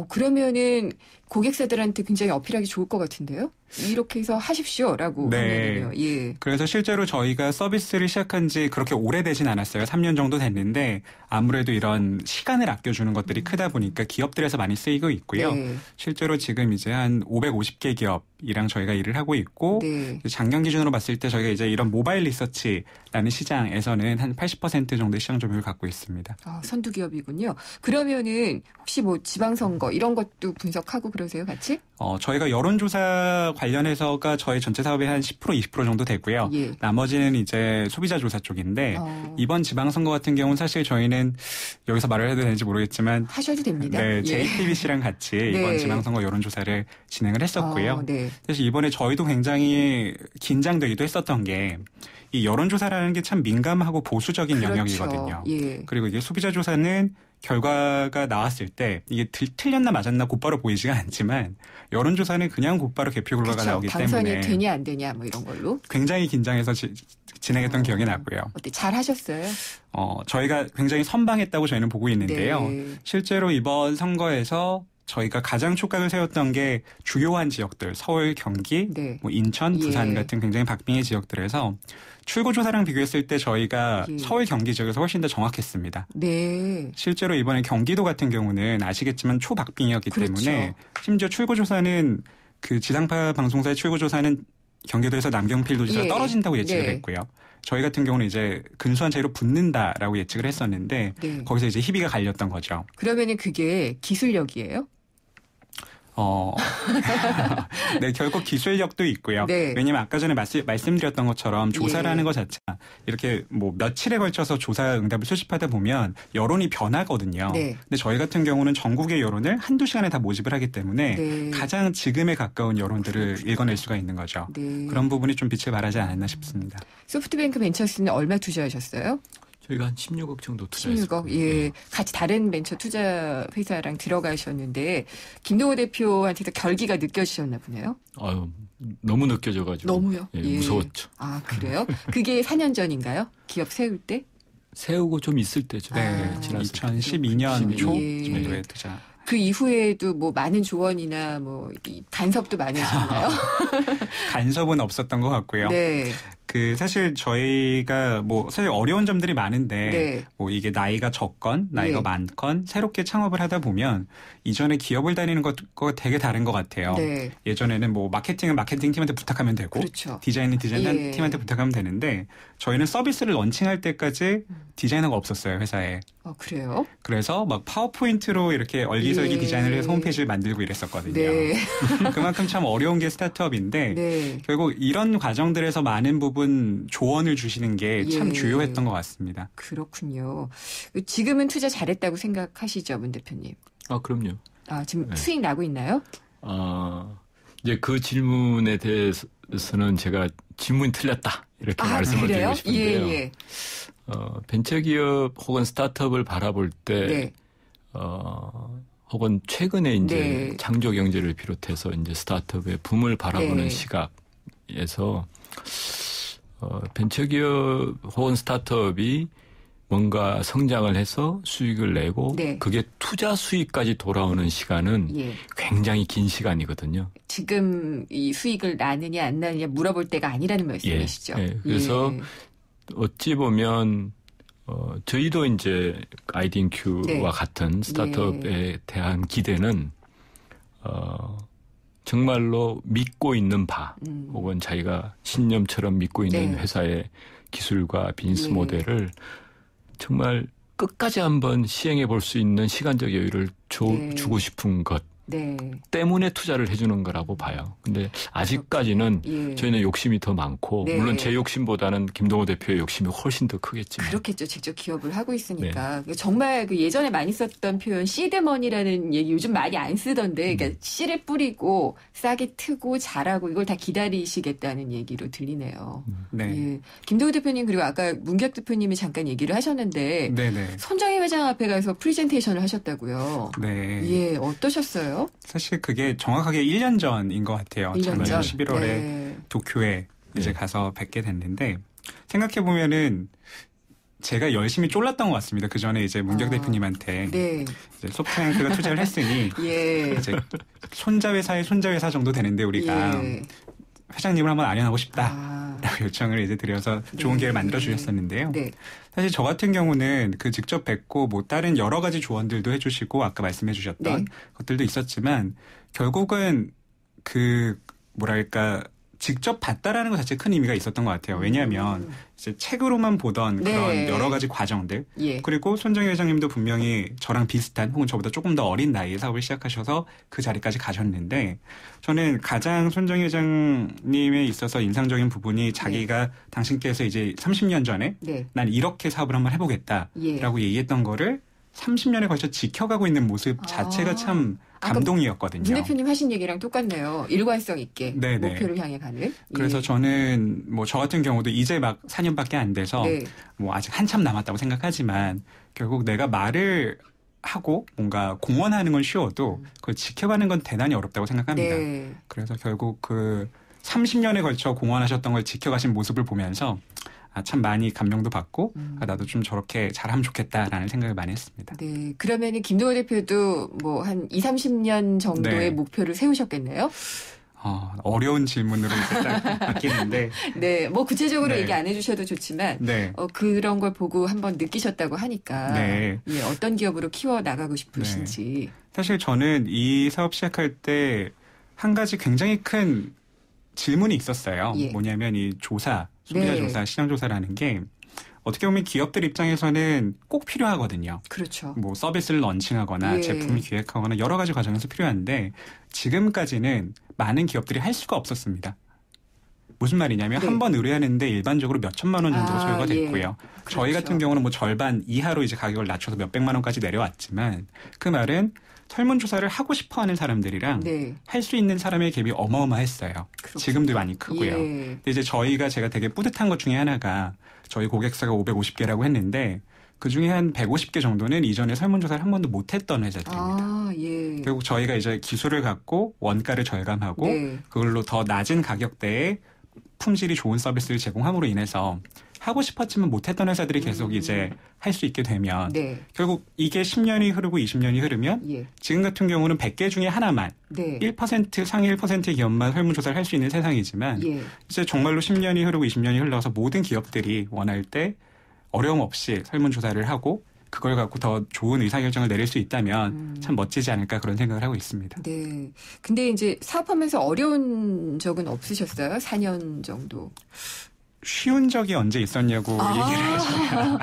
그러면은 고객사들한테 굉장히 어필하기 좋을 것 같은데요? 이렇게 해서 하십시오라고 네. 하면요. 예. 그래서 실제로 저희가 서비스를 시작한 지 그렇게 오래되진 않았어요. 3년 정도 됐는데 아무래도 이런 시간을 아껴주는 것들이 크다 보니까 기업들에서 많이 쓰이고 있고요. 네. 실제로 지금 이제 한 550개 기업이랑 저희가 일을 하고 있고 네. 작년 기준으로 봤을 때 저희가 이제 이런 모바일 리서치라는 시장에서는 한 80% 정도의 시장 점유율을 갖고 있습니다. 선두 기업이군요. 그러면은 혹시 뭐 지방선거 이런 것도 분석하고 그러세요, 같이? 저희가 여론조사 관련해서가 저희 전체 사업의 한 10% 20% 정도 되고요. 예. 나머지는 이제 소비자 조사 쪽인데 이번 지방선거 같은 경우는 사실 저희는 여기서 말을 해도 되는지 모르겠지만 하셔도 됩니다. 네, 예. JTBC랑 같이 네. 이번 지방선거 여론조사를 진행을 했었고요. 네. 사실 이번에 저희도 굉장히 긴장되기도 했었던 게 이 여론조사라는 게 참 민감하고 보수적인 그렇죠. 영역이거든요. 예. 그리고 이게 소비자 조사는 결과가 나왔을 때 이게 틀렸나 맞았나 곧바로 보이지가 않지만 여론조사는 그냥 곧바로 개표 결과가 그쵸. 나오기 당선이 때문에 되냐 안 되냐 뭐 이런 걸로 굉장히 긴장해서 진행했던 기억이 나고요. 어때 잘 하셨어요? 저희가 굉장히 선방했다고 저희는 보고 있는데요. 네. 실제로 이번 선거에서 저희가 가장 촉각을 세웠던 게 주요한 지역들, 서울, 경기, 네. 뭐 인천, 부산 예. 같은 굉장히 박빙의 지역들에서 출구조사랑 비교했을 때 저희가 예. 서울, 경기 지역에서 훨씬 더 정확했습니다. 네. 실제로 이번에 경기도 같은 경우는 아시겠지만 초박빙이었기 그렇죠. 때문에 심지어 출구조사는 그 지상파 방송사의 출구조사는 경기도에서 남경필 도지사가 예. 떨어진다고 예측을 네. 했고요. 저희 같은 경우는 이제 근소한 차이로 붙는다라고 예측을 했었는데 네. 거기서 이제 희비가 갈렸던 거죠. 그러면은 그게 기술력이에요? 네, 결국 기술력도 있고요. 네. 왜냐면 아까 전에 말씀드렸던 것처럼 조사라는 예. 것 자체가 이렇게 뭐 며칠에 걸쳐서 조사 응답을 수집하다 보면 여론이 변하거든요. 네. 근데 저희 같은 경우는 전국의 여론을 한두 시간에 다 모집을 하기 때문에 네. 가장 지금에 가까운 여론들을 읽어낼 수가 있는 거죠. 네. 그런 부분이 좀 빛을 발하지 않았나 싶습니다. 소프트뱅크 벤처스는 얼마 투자하셨어요? 저희가 한 16억 정도 투자했습니다. 16억. 예. 같이 다른 벤처 투자 회사랑 들어가셨는데 김동호 대표한테도 결기가 느껴지셨나 보네요. 아유, 너무 느껴져가지고. 너무요? 예, 예. 무서웠죠. 아, 그래요? 그게 4년 전인가요? 기업 세울 때? 세우고 좀 있을 때죠. 네, 2012년 초 예. 정도에 투자. 그 이후에도 뭐 많은 조언이나 뭐 간섭도 많이 하셨나요? 간섭은 없었던 것 같고요. 네. 사실 저희가 뭐 사실 어려운 점들이 많은데 네. 뭐 이게 나이가 적건 나이가 네. 많건 새롭게 창업을 하다 보면 이전에 기업을 다니는 것과 되게 다른 것 같아요. 네. 예전에는 뭐 마케팅은 마케팅 팀한테 부탁하면 되고 그렇죠. 디자인은 디자인 예. 팀한테 부탁하면 되는데 저희는 서비스를 런칭할 때까지 디자이너가 없었어요, 회사에. 그래요? 그래서 막 파워포인트로 이렇게 얼기설기 예. 디자인을 해서 홈페이지를 만들고 이랬었거든요. 네. 그만큼 참 어려운 게 스타트업인데 네. 결국 이런 과정들에서 많은 부분 조언을 주시는 게 참 예. 주요했던 것 같습니다. 그렇군요. 지금은 투자 잘했다고 생각하시죠, 문 대표님? 아, 그럼요. 아, 지금 네. 수익 나고 있나요? 이제 그 질문에 대해서는 제가 질문이 틀렸다. 이렇게 말씀을 그래요? 드리고 싶은데요. 예. 벤처기업 혹은 스타트업을 바라볼 때, 네. 혹은 최근에 이제 네. 창조 경제를 비롯해서 이제 스타트업의 붐을 바라보는 네. 시각에서 벤처기업 혹은 스타트업이 뭔가 성장을 해서 수익을 내고 네. 그게 투자 수익까지 돌아오는 시간은 예. 굉장히 긴 시간이거든요. 지금 이 수익을 나느냐 안 나느냐 물어볼 때가 아니라는 말씀이시죠? 예. 그래서 예. 어찌 보면 저희도 이제 아이디인큐와 네. 같은 스타트업에 대한 기대는 정말로 믿고 있는 바 혹은 자기가 신념처럼 믿고 있는 네. 회사의 기술과 비즈니스 예. 모델을 정말 끝까지 한번 시행해 볼 수 있는 시간적 여유를 네. 주고 싶은 것 네. 때문에 투자를 해주는 거라고 봐요. 근데 아직까지는 예. 저희는 욕심이 더 많고 네. 물론 제 욕심보다는 김동호 대표의 욕심이 훨씬 더 크겠지만 그렇겠죠. 직접 기업을 하고 있으니까. 네. 정말 그 예전에 많이 썼던 표현 시드머니라는 얘기 요즘 많이 안 쓰던데 그러니까 씨를 뿌리고 싸게 트고 잘하고 이걸 다 기다리시겠다는 얘기로 들리네요. 네. 예. 김동우 대표님 그리고 아까 문기학 대표님이 잠깐 얘기를 하셨는데 네네. 손정희 회장 앞에 가서 프레젠테이션을 하셨다고요. 네. 예, 어떠셨어요? 사실 그게 정확하게 1년 전인 것 같아요. 1년 작년 전? 11월에 네. 도쿄에 이제 가서 뵙게 됐는데 생각해보면은 제가 열심히 쫄랐던 것 같습니다. 그 전에 이제 문경 대표님한테 네. 이제 소프트뱅크가 투자를 했으니 예. 이제 손자회사의 손자회사 정도 되는데 우리가 예. 회장님을 한번 아련하고 싶다라고 요청을 이제 드려서 좋은 기회를 만들어 주셨었는데요. 네. 사실 저 같은 경우는 그 직접 뵙고 뭐 다른 여러 가지 조언들도 해주시고 아까 말씀해 주셨던 네. 것들도 있었지만 결국은 그 뭐랄까 직접 봤다라는 것 자체에 큰 의미가 있었던 것 같아요. 왜냐하면 이제 책으로만 보던 네. 그런 여러 가지 과정들 예. 그리고 손정희 회장님도 분명히 저랑 비슷한 혹은 저보다 조금 더 어린 나이에 사업을 시작하셔서 그 자리까지 가셨는데 저는 가장 손정희 회장님에 있어서 인상적인 부분이 자기가 당신께서 이제 30년 전에 네. 난 이렇게 사업을 한번 해보겠다라고 얘기했던 거를 30년에 걸쳐 지켜가고 있는 모습 자체가 참 감동이었거든요. 문 대표님 하신 얘기랑 똑같네요. 일관성 있게 네네. 목표를 향해 가는. 그래서 예. 저는 뭐 저 같은 경우도 이제 막 4년밖에 안 돼서 네. 뭐 아직 한참 남았다고 생각하지만 결국 내가 말을 하고 뭔가 공헌하는 건 쉬워도 그걸 지켜가는 건 대단히 어렵다고 생각합니다. 네. 그래서 결국 그 30년에 걸쳐 공헌하셨던 걸 지켜가신 모습을 보면서 참 많이 감명도 받고 나도 좀 저렇게 잘하면 좋겠다라는 생각을 많이 했습니다. 네, 그러면 김동호 대표도 뭐 한 20-30년 정도의 네. 목표를 세우셨겠네요? 어려운 질문으로 이제 딱 바뀌는데. 네, 뭐 구체적으로 네. 얘기 안 해주셔도 좋지만 네. 그런 걸 보고 한번 느끼셨다고 하니까 네. 예, 어떤 기업으로 키워나가고 싶으신지. 사실 저는 이 사업 시작할 때 한 가지 굉장히 큰 질문이 있었어요. 예. 뭐냐면 이 조사, 소비자 네. 조사, 시장 조사라는 게 어떻게 보면 기업들 입장에서는 꼭 필요하거든요. 그렇죠. 뭐 서비스를 런칭하거나 예. 제품을 기획하거나 여러 가지 과정에서 필요한데 지금까지는 많은 기업들이 할 수가 없었습니다. 무슨 말이냐면 네. 한 번 의뢰하는데 일반적으로 몇 천만 원 정도로 소요가 됐고요. 예. 저희 그렇죠. 같은 경우는 뭐 절반 이하로 이제 가격을 낮춰서 몇 백만 원까지 내려왔지만 그 말은 설문조사를 하고 싶어하는 사람들이랑 네. 할 수 있는 사람의 갭이 어마어마했어요. 그렇군요. 지금도 많이 크고요. 예. 근데 이제 제가 되게 뿌듯한 것 중에 하나가 저희 고객사가 550개라고 했는데 그중에 한 150개 정도는 이전에 설문조사를 한 번도 못했던 회사들입니다. 예. 결국 저희가 이제 기술을 갖고 원가를 절감하고 네. 그걸로 더 낮은 가격대에 품질이 좋은 서비스를 제공함으로 인해서 하고 싶었지만 못했던 회사들이 계속 이제 할 수 있게 되면 네. 결국 이게 10년이 흐르고 20년이 흐르면 예. 지금 같은 경우는 100개 중에 하나만 네. 1% 상위 1%의 기업만 설문조사를 할 수 있는 세상이지만 예. 이제 정말로 10년이 흐르고 20년이 흘러서 모든 기업들이 원할 때 어려움 없이 설문조사를 하고 그걸 갖고 더 좋은 의사결정을 내릴 수 있다면 참 멋지지 않을까 그런 생각을 하고 있습니다. 네. 근데 이제 사업하면서 어려운 적은 없으셨어요? 4년 정도. 쉬운 적이 언제 있었냐고 얘기를 해주셔야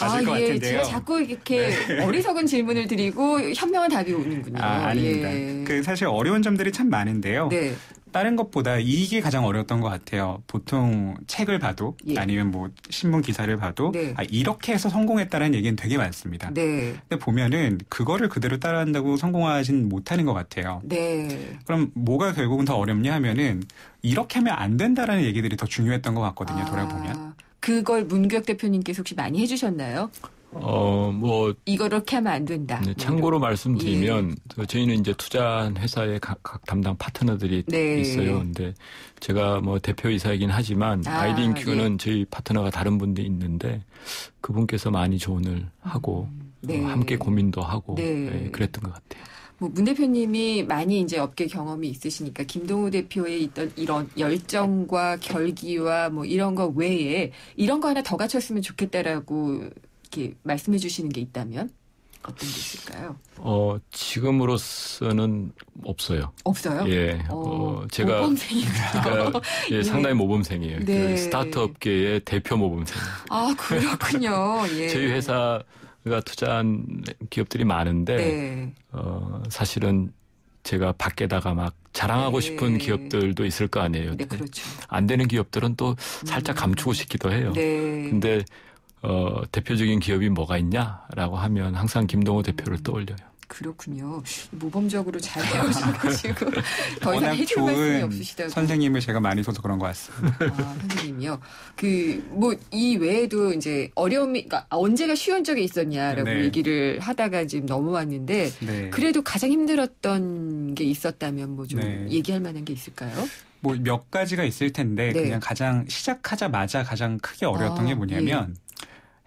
맞을 것 같은데요. 제가 자꾸 이렇게 어리석은 질문을 드리고 현명한 답이 오는군요. 아닙니다. 예. 그 사실 어려운 점들이 참 많은데요. 네. 다른 것보다 이게 가장 어려웠던 것 같아요. 보통 책을 봐도 예. 아니면 뭐 신문 기사를 봐도 네. 이렇게 해서 성공했다는 얘기는 되게 많습니다. 네. 근데 보면은 그거를 그대로 따라한다고 성공하진 못하는 것 같아요. 네. 그럼 뭐가 결국은 더 어렵냐 하면은 이렇게 하면 안 된다라는 얘기들이 더 중요했던 것 같거든요. 돌아보면. 그걸 문규혁 대표님께서 혹시 많이 해주셨나요? 이렇게 하면 안 된다. 네, 참고로 말씀드리면 저희는 이제 투자한 회사의 각 담당 파트너들이 네. 있어요. 근데 제가 뭐 대표이사이긴 하지만 아이디인큐는 저희 파트너가 다른 분도 있는데 그분께서 많이 조언을 하고 네. 함께 고민도 하고 네. 그랬던 것 같아요. 문 대표님이 많이 이제 업계 경험이 있으시니까 김동우 대표의 있던 이런 열정과 결기와 뭐 이런 거 외에 이런 거 하나 더 갖췄으면 좋겠다라고 이렇게 말씀해 주시는 게 있다면 어떤 게 있을까요? 지금으로서는 없어요. 없어요? 예. 제가 모범생이군요. 예, 상당히 모범생이에요. 네. 그 스타트업계의 대표 모범생. 아, 그렇군요. 예. 저희 회사가 투자한 기업들이 많은데 네. 사실은 제가 밖에다가 막 자랑하고 싶은 기업들도 있을 거 아니에요. 네, 그렇죠. 안 되는 기업들은 또 살짝 감추고 싶기도 해요. 네. 근데 대표적인 기업이 뭐가 있냐라고 하면 항상 김동호 대표를 떠올려요. 그렇군요. 모범적으로 잘 배우셔가지고 더 이상 워낙 해줄 말씀이 좋은 없으시다고. 선생님을 제가 많이 둬서 그런 것 같습니다. 선생님이요. 이 외에도 이제 어려움이, 그러니까 언제가 쉬운 적이 있었냐라고 네. 얘기를 하다가 지금 넘어왔는데, 네. 그래도 가장 힘들었던 게 있었다면 뭐 좀 네. 얘기할 만한 게 있을까요? 뭐 몇 가지가 있을 텐데 네. 그냥 가장 시작하자마자 가장 크게 어려웠던 게 뭐냐면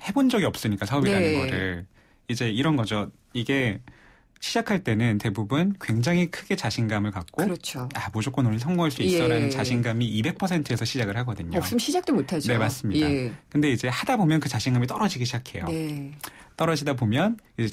해본 적이 없으니까 사업이라는 네. 거를 이제 이런 거죠. 이게 시작할 때는 대부분 굉장히 크게 자신감을 갖고 그렇죠. 무조건 오늘 성공할 수 있어라는 예. 자신감이 200%에서 시작을 하거든요. 없으면 시작도 못하죠. 네, 맞습니다. 예. 근데 이제 하다 보면 그 자신감이 떨어지기 시작해요. 네. 떨어지다 보면 이제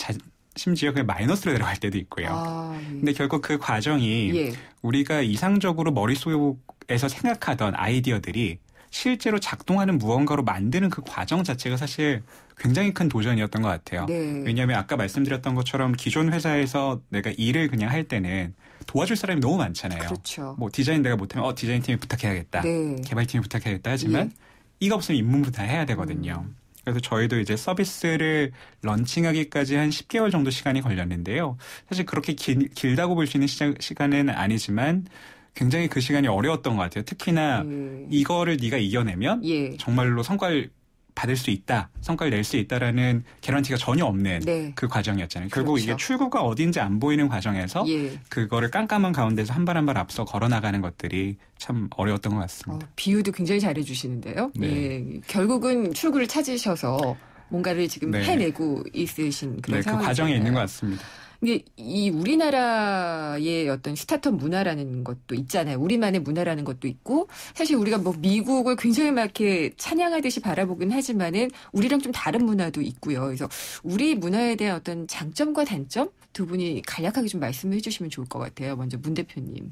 심지어 그냥 마이너스로 내려갈 때도 있고요. 근데 결국 그 과정이 우리가 이상적으로 머릿속에서 생각하던 아이디어들이 실제로 작동하는 무언가로 만드는 그 과정 자체가 사실 굉장히 큰 도전이었던 것 같아요. 네. 왜냐하면 아까 말씀드렸던 것처럼 기존 회사에서 내가 일을 그냥 할 때는 도와줄 사람이 너무 많잖아요. 그렇죠. 뭐 디자인 내가 못하면 디자인팀이 부탁해야겠다. 네. 개발팀이 부탁해야겠다 하지만 이거 없으면 입문부 다 해야 되거든요. 그래서 저희도 이제 서비스를 런칭하기까지 한 10개월 정도 시간이 걸렸는데요. 사실 그렇게 길다고 볼 수 있는 시간은 아니지만 굉장히 그 시간이 어려웠던 것 같아요. 특히나 이거를 네가 이겨내면 정말로 성과를 받을 수 있다, 성과를 낼 수 있다라는 개런티가 전혀 없는 네. 그 과정이었잖아요. 결국 그렇죠. 이게 출구가 어딘지 안 보이는 과정에서 예. 그거를 깜깜한 가운데서 한 발 한 발 앞서 걸어나가는 것들이 참 어려웠던 것 같습니다. 비유도 굉장히 잘해 주시는데요. 네. 예. 결국은 출구를 찾으셔서 뭔가를 지금 네. 해내고 있으신 그런 네, 그 상황이잖아요. 과정에 있는 것 같습니다. 이게 이 우리나라의 어떤 스타트업 문화라는 것도 있잖아요. 우리만의 문화라는 것도 있고 사실 우리가 뭐 미국을 굉장히 막 이렇게 찬양하듯이 바라보긴 하지만은 우리랑 좀 다른 문화도 있고요. 그래서 우리 문화에 대한 어떤 장점과 단점 두 분이 간략하게 좀 말씀해 주시면 좋을 것 같아요. 먼저 문 대표님.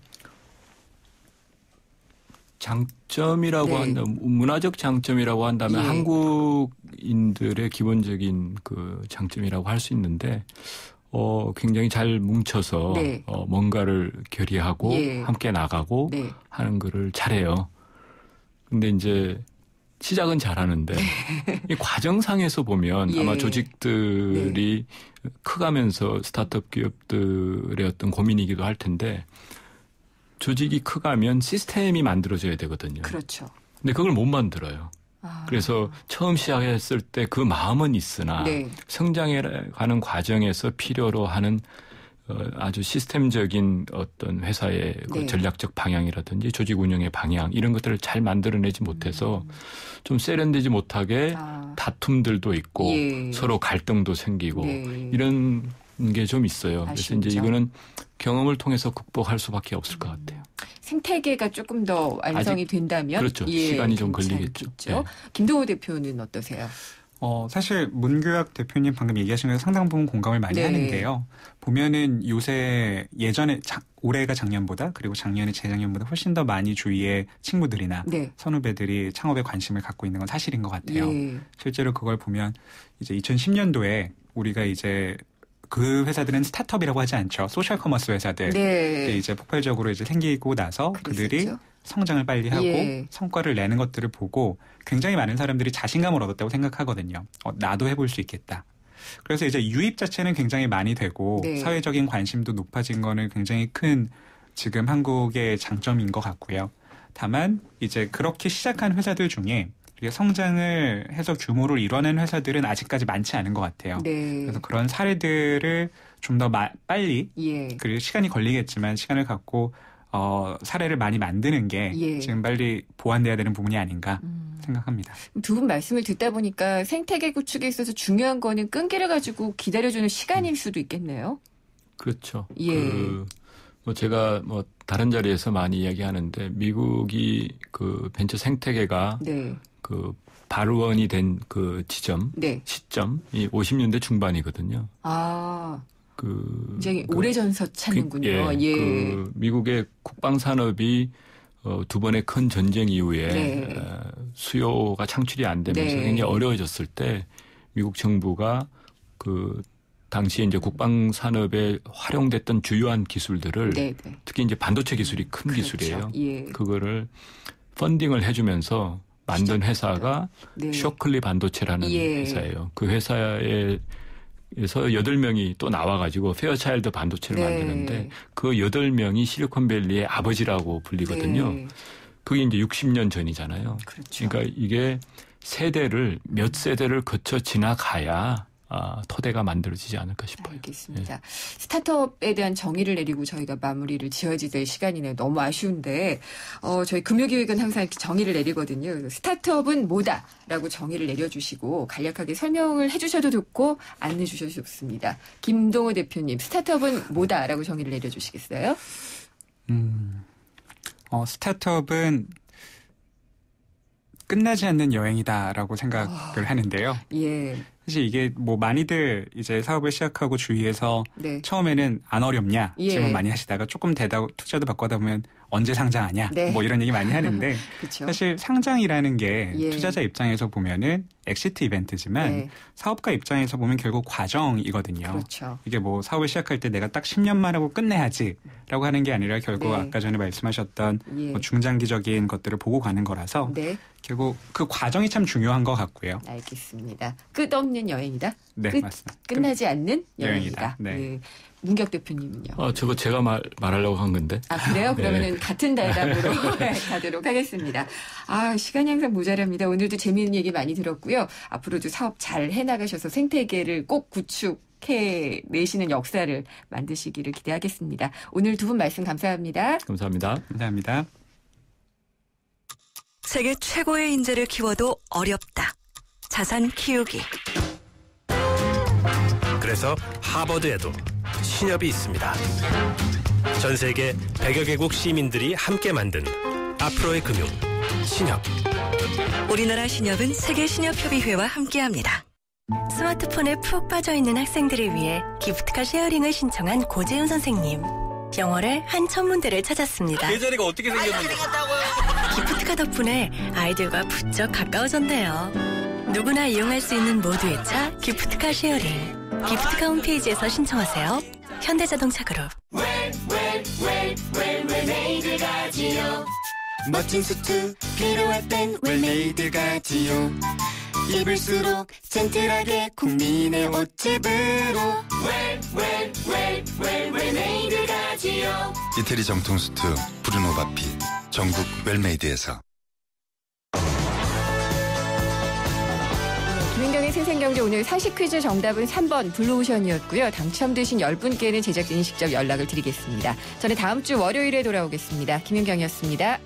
장점이라고 네. 한다면 문화적 장점이라고 한다면 예. 한국인들의 기본적인 그 장점이라고 할 수 있는데 굉장히 잘 뭉쳐서 네. 뭔가를 결의하고 예. 함께 나가고 네. 하는 거를 잘해요. 근데 이제 시작은 잘하는데 이 과정상에서 보면 예. 아마 조직들이 커가면서 스타트업 기업들의 어떤 고민이기도 할 텐데 조직이 커가면 시스템이 만들어져야 되거든요. 그렇죠. 근데 그걸 못 만들어요. 그래서 처음 시작했을 때 그 마음은 있으나 네. 성장해가는 과정에서 필요로 하는 아주 시스템적인 어떤 회사의 그 네. 전략적 방향이라든지 조직 운영의 방향 이런 것들을 잘 만들어내지 못해서 좀 세련되지 못하게 다툼들도 있고 예. 서로 갈등도 생기고 네. 이런 게 좀 있어요. 그래서 아쉽죠. 이제 이거는 경험을 통해서 극복할 수밖에 없을 것 같아요. 생태계가 조금 더 완성이 아직, 된다면 그렇죠. 시간이 좀 걸리겠죠. 네. 김동호 대표는 어떠세요? 사실 문교학 대표님 방금 얘기하신 거에 상당 부분 공감을 많이 네. 하는데요. 보면은 요새 예전에 올해가 작년보다 그리고 작년에 재작년보다 훨씬 더 많이 주위의 친구들이나 네. 선후배들이 창업에 관심을 갖고 있는 건 사실인 것 같아요. 예. 실제로 그걸 보면 이제 2010년도에 우리가 이제 그 회사들은 스타트업이라고 하지 않죠. 소셜 커머스 회사들. 네. 이제 폭발적으로 이제 생기고 나서 그들이 그랬었죠. 성장을 빨리 하고 예. 성과를 내는 것들을 보고 굉장히 많은 사람들이 자신감을 얻었다고 생각하거든요. 나도 해볼 수 있겠다. 그래서 이제 유입 자체는 굉장히 많이 되고 네. 사회적인 관심도 높아진 거는 굉장히 큰 지금 한국의 장점인 것 같고요. 다만 이제 그렇게 시작한 회사들 중에 성장을 해서 규모를 이뤄낸 회사들은 아직까지 많지 않은 것 같아요. 네. 그래서 그런 사례들을 좀 더 빨리 예. 그리고 시간이 걸리겠지만 시간을 갖고 사례를 많이 만드는 게 예. 지금 빨리 보완돼야 되는 부분이 아닌가 생각합니다. 두 분 말씀을 듣다 보니까 생태계 구축에 있어서 중요한 거는 끈기를 가지고 기다려주는 시간일 수도 있겠네요. 그렇죠. 예. 제가 다른 자리에서 많이 이야기하는데 미국이 그 벤처 생태계가 네. 그 발원이 된 그 네. 시점이 50년대 중반이거든요. 굉장히 오래전서 찾는군요. 그 미국의 국방 산업이 두 번의 큰 전쟁 이후에 네. 수요가 창출이 안 되면서 네. 굉장히 어려워졌을 때 미국 정부가 그 당시에 이제 국방 산업에 활용됐던 주요한 기술들을 네. 특히 이제 반도체 기술이 큰 그렇죠. 기술이에요. 예. 그거를 펀딩을 해주면서 만든 회사가 네. 쇼클리 반도체라는 예. 회사예요. 그 회사에서 8명이 또 나와가지고 페어차일드 반도체를 네. 만드는데 그 8명이 실리콘밸리의 아버지라고 불리거든요. 네. 그게 이제 60년 전이잖아요. 그렇죠. 그러니까 이게 몇 세대를 거쳐 지나가야 토대가 만들어지지 않을까 싶어요. 알겠습니다. 스타트업에 대한 정의를 내리고 저희가 마무리를 지어야 될 시간이네요. 너무 아쉬운데 저희 금요기획은 항상 이렇게 정의를 내리거든요. 그래서 스타트업은 뭐다라고 정의를 내려주시고 간략하게 설명을 해주셔도 좋고 안내주셔도 좋습니다. 김동호 대표님, 스타트업은 뭐다라고 정의를 내려주시겠어요? 스타트업은 끝나지 않는 여행이다라고 생각을 하는데요. 예. 사실 이게 많이들 이제 사업을 시작하고 주위에서 네. 처음에는 안 어렵냐 예. 질문 많이 하시다가 조금 되다 투자도 받고 하다 보면 언제 상장하냐 네. 이런 얘기 많이 하는데 그쵸. 사실 상장이라는 게 예. 투자자 입장에서 보면은 엑시트 이벤트지만 네. 사업가 입장에서 보면 결국 과정이거든요. 그렇죠. 이게 사업을 시작할 때 내가 딱 10년만 하고 끝내야지라고 하는 게 아니라 결국 네. 아까 전에 말씀하셨던 예. 중장기적인 것들을 보고 가는 거라서 네. 결국 그 과정이 참 중요한 것 같고요. 알겠습니다. 끝없는 여행이다. 네, 맞습니다. 끝나지 않는 여행이다. 여행이다. 네. 네. 문격 대표님은요? 저거 제가 말하려고 한 건데. 그래요? 네. 그러면은 같은 대답으로 가도록 하겠습니다. 시간이 항상 모자랍니다. 오늘도 재미있는 얘기 많이 들었고요. 있고요. 앞으로도 사업 잘 해나가셔서 생태계를 꼭 구축해내시는 역사를 만드시기를 기대하겠습니다. 오늘 두 분 말씀 감사합니다. 감사합니다. 감사합니다. 세계 최고의 인재를 키워도 어렵다. 자산 키우기. 그래서 하버드에도 신협이 있습니다. 전 세계 100여 개국 시민들이 함께 만든 앞으로의 금융, 신협. 우리나라 신협은 세계 신협협의회와 함께합니다. 스마트폰에 푹 빠져있는 학생들을 위해 기프트카 쉐어링을 신청한 고재훈 선생님. 영어를 한 천문대를 찾았습니다. 계절이가 어떻게 생겼는데? 기프트카 덕분에 아이들과 부쩍 가까워졌네요. 누구나 이용할 수 있는 모두의 차 기프트카 쉐어링. 기프트카 홈페이지에서 신청하세요. 현대자동차 그룹. 웰메이드가지요. 멋진 수트 필요할 땐 웰메이드가지요. 입을수록 젠틀하게 국민의 옷집으로 웰메이드가지요. 이태리 정통 수트 브루노 바피 전국 웰메이드에서. 김윤경의 생생경제 오늘 사시 퀴즈 정답은 3번 블루오션이었고요. 당첨되신 10분께는 제작진이 직접 연락을 드리겠습니다. 저는 다음 주 월요일에 돌아오겠습니다. 김윤경이었습니다.